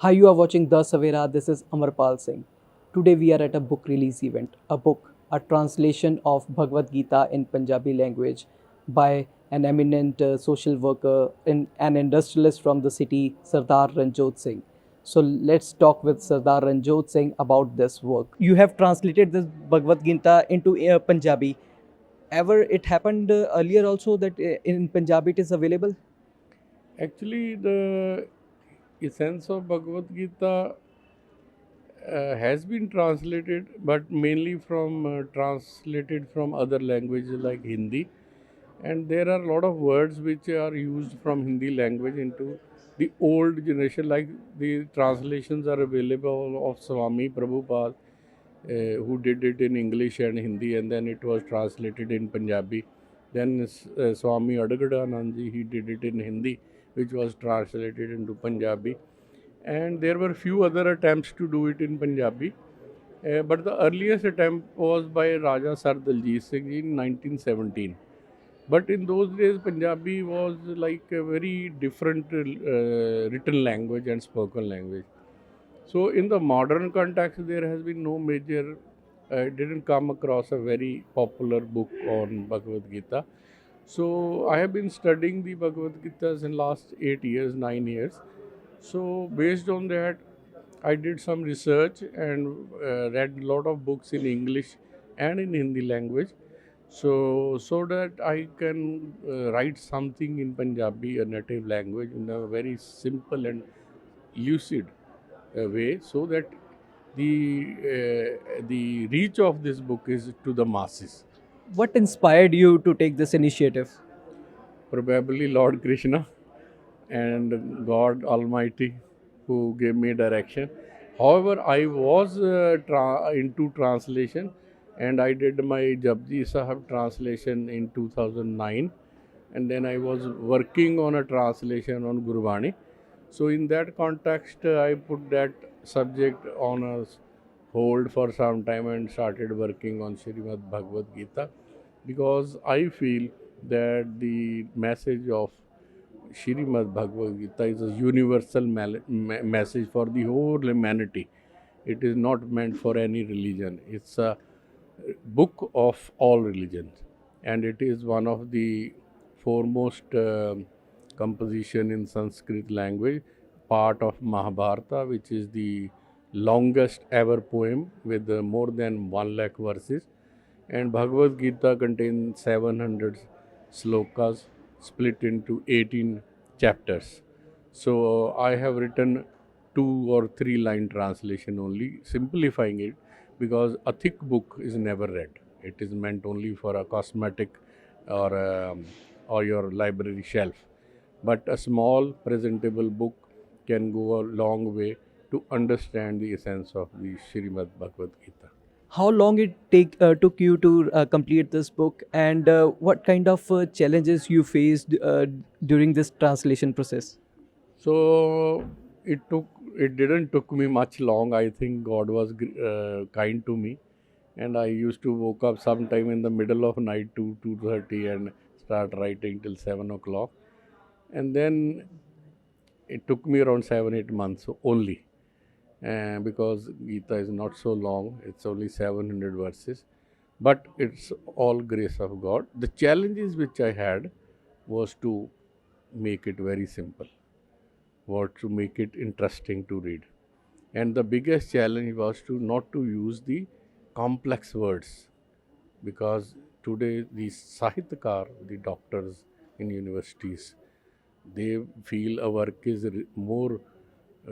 Hi, you are watching The Savera. This is Amarpal Singh. Today we are at a book release event. A book, a translation of Bhagavad Gita in Punjabi language by an eminent social worker and an industrialist from the city, Sardar Ranjodh Singh. So let's talk with Sardar Ranjodh Singh about this work. You have translated this Bhagavad Gita into Punjabi. Ever it happened earlier also that in Punjabi it is available? Actually, the essence of Bhagavad Gita has been translated, but mainly from translated from other languages like Hindi. And there are a lot of words which are used from Hindi language into the old generation, like the translations are available of Swami Prabhupada, who did it in English and Hindi, and then it was translated in Punjabi. Then Swami Adagadanandji, he did it in Hindi, which was translated into Punjabi. And there were few other attempts to do it in Punjabi. But the earliest attempt was by Raja Sir Daljit Singh in 1917. But in those days, Punjabi was like a very different written language and spoken language. So, in the modern context, there has been no major, didn't come across a very popular book on Bhagavad Gita. So, I have been studying the Bhagavad Gitas in last 8 years, 9 years. So, based on that, I did some research and read a lot of books in English and in Hindi language. So that I can write something in Punjabi, a native language, in a very simple and lucid way, so that the reach of this book is to the masses. What inspired you to take this initiative? Probably Lord Krishna and God Almighty who gave me direction. However, I was into translation, and I did my Japji Sahib translation in 2009, and then I was working on a translation on Gurbani. So in that context, I put that subject on a hold for some time and started working on Srimad Bhagavad Gita, because I feel that the message of Srimad Bhagavad Gita is a universal message for the whole humanity. It is not meant for any religion. It's a book of all religions, and it is one of the foremost composition in Sanskrit language, part of Mahabharata, which is the longest ever poem with more than 1 lakh verses. And Bhagavad Gita contains 700 slokas split into 18 chapters. So I have written 2 or 3 line translation only, simplifying it, because a thick book is never read. It is meant only for a cosmetic or or your library shelf. But a small presentable book can go a long way to understand the essence of the Srimad Bhagavad Gita. How long it took you to complete this book, and what kind of challenges you faced during this translation process? So it didn't took me much long. I think God was kind to me, and I used to woke up sometime in the middle of night to 2:30 and start writing till 7 o'clock, and then it took me around 7-8 months only, because Gita is not so long. It's only 700 verses, but it's all grace of God. The challenges which I had was to make it very simple, was to make it interesting to read. And the biggest challenge was to not to use the complex words, because today the Sahityakar, the doctors in universities, they feel a work is more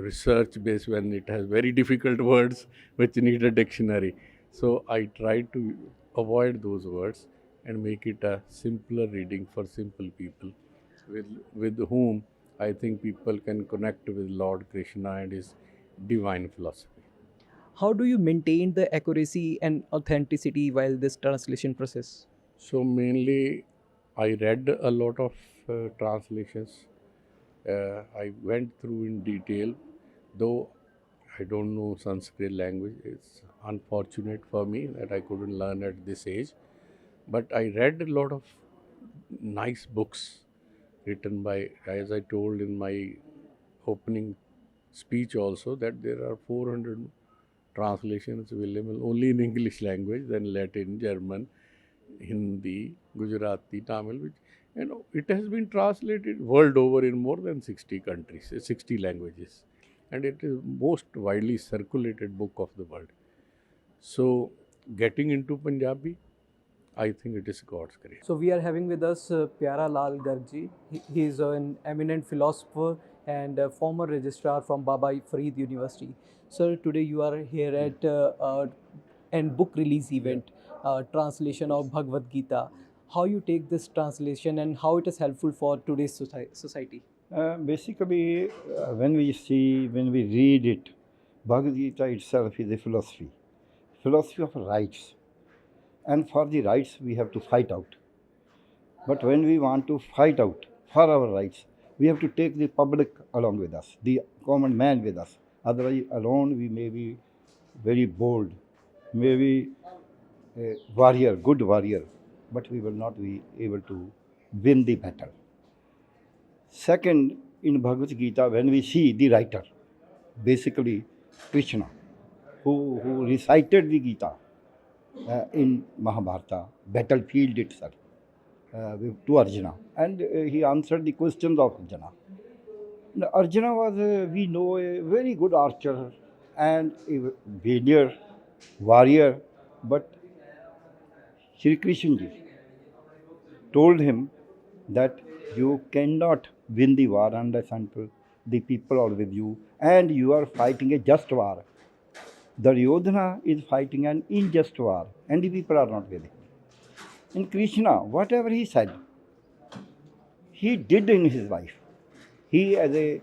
research based when it has very difficult words which need a dictionary. So I try to avoid those words and make it a simpler reading for simple people, with whom I think people can connect with Lord Krishna and his divine philosophy. How do you maintain the accuracy and authenticity while this translation process? So mainly, I read a lot of translations. I went through in detail, though I don't know Sanskrit language. It's unfortunate for me that I couldn't learn at this age. But I read a lot of nice books written by, as I told in my opening speech also that there are 400 translations available only in English language, then Latin, German, Hindi, Gujarati, Tamil, and it has been translated world over in more than 60 countries, 60 languages, and it is most widely circulated book of the world. So, getting into Punjabi, I think it is God's grace. So we are having with us Pyara Lal Garg. He is an eminent philosopher and a former registrar from Baba Farid University. Sir, today you are here at an book release event, translation of Bhagavad Gita. How you take this translation and how it is helpful for today's society? Basically, when we read it, Bhagavad Gita itself is a philosophy of rights. And for the rights, we have to fight out. But when we want to fight out for our rights, we have to take the public along with us, the common man with us. Otherwise, alone we may be very bold, maybe a warrior, good warrior, but we will not be able to win the battle. Second, in Bhagavad Gita, when we see the writer, basically Krishna, who recited the Gita in Mahabharata, battlefield itself, to Arjuna, and he answered the questions of Arjuna. Now, Arjuna was, we know, a very good archer and a valiant warrior, but Shri Krishna ji told him that you cannot win the war unless until the people are with you, and you are fighting a just war. The Ludhiana is fighting an unjust war, and the people are not with him. In Krishna, whatever he said, he did in his life. He, as a,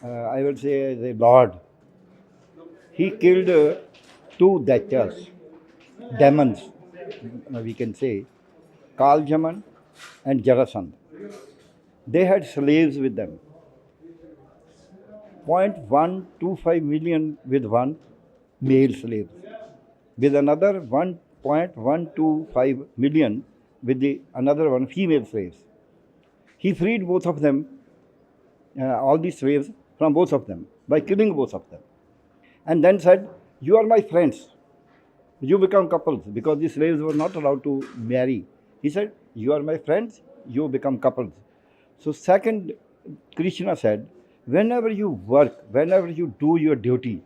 I would say, as a Lord, he killed two Daityas, demons, we can say, Kaljaman and Jarasandh. They had slaves with them. 0.125 million with one male slave, with another 1.125 million with the another one female slaves. He freed both of them, all these slaves from both of them, by killing both of them. And then said, you are my friends. You become couples, because the slaves were not allowed to marry. He said, you are my friends, you become couples. So second, Krishna said, whenever you work, whenever you do your duty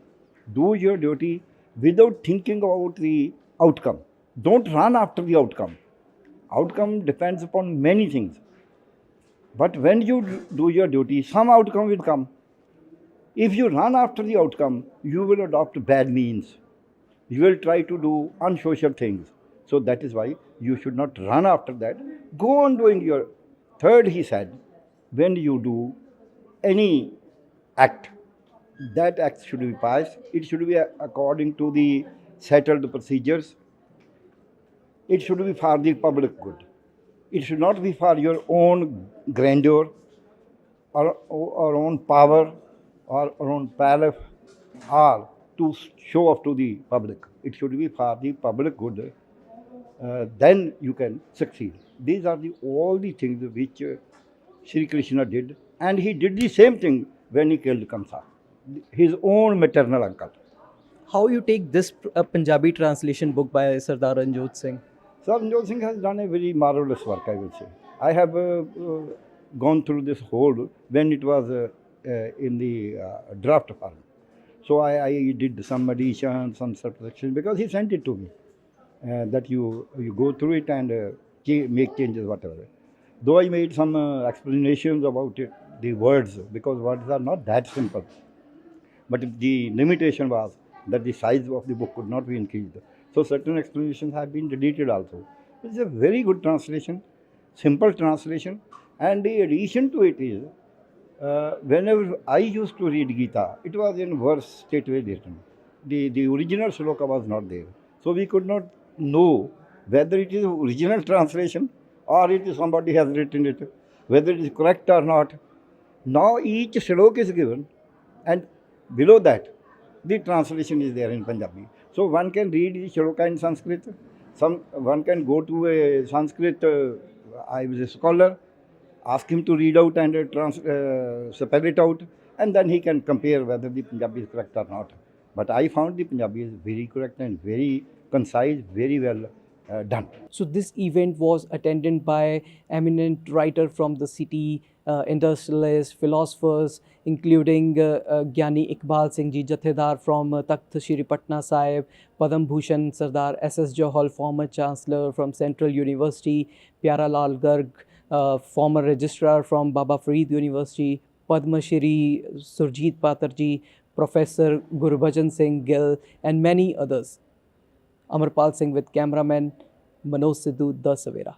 without thinking about the outcome. Don't run after the outcome. Outcome depends upon many things. But when you do your duty, some outcome will come. If you run after the outcome, you will adopt bad means. You will try to do unsocial things. So that is why you should not run after that. Go on doing your... Third, he said, when you do any act, that act should be pious. It should be according to the settled procedures. It should be for the public good. It should not be for your own grandeur or own power or own palace or to show off to the public. It should be for the public good. Then you can succeed. These are all the things which Sri Krishna did, and he did the same thing when he killed Kamsa, his own maternal uncle. How you take this Punjabi translation book by Sardar Ranjodh Singh? Sir, Ranjodh Singh has done a very marvelous work, I will say. I have gone through this whole when it was in the draft form. So I did some addition, some subtraction, because he sent it to me. That you go through it and make changes, whatever. Though I made some explanations about it, the words, because words are not that simple. But the limitation was that the size of the book could not be increased. So certain explanations have been deleted also. It's a very good translation, simple translation. And the addition to it is, whenever I used to read Gita, it was in verse straightway written. The original shloka was not there. So we could not know whether it is original translation or it is somebody has written it, whether it is correct or not. Now each shloka is given, and below that the translation is there in Punjabi. So one can read the shloka in Sanskrit. One can go to a Sanskrit, I was a scholar, Ask him to read out and spell it out, and then he can compare whether the Punjabi is correct or not. But I found the Punjabi is very correct and very concise, very well done. So this event was attended by eminent writer from the city, industrialists, philosophers, including Gyani Iqbal Singh Ji Jathedar from Takht Shri Patna Sahib, Padam Bhushan Sardar S.S. Johal, former Chancellor from Central University, Pyara Lal Garg, former registrar from Baba Farid University, Padma Shri Surjit Patarji, Professor Gurbhajan Singh Gill, and many others. Amarpal Singh with cameraman Manoj Sidhu, The Savera.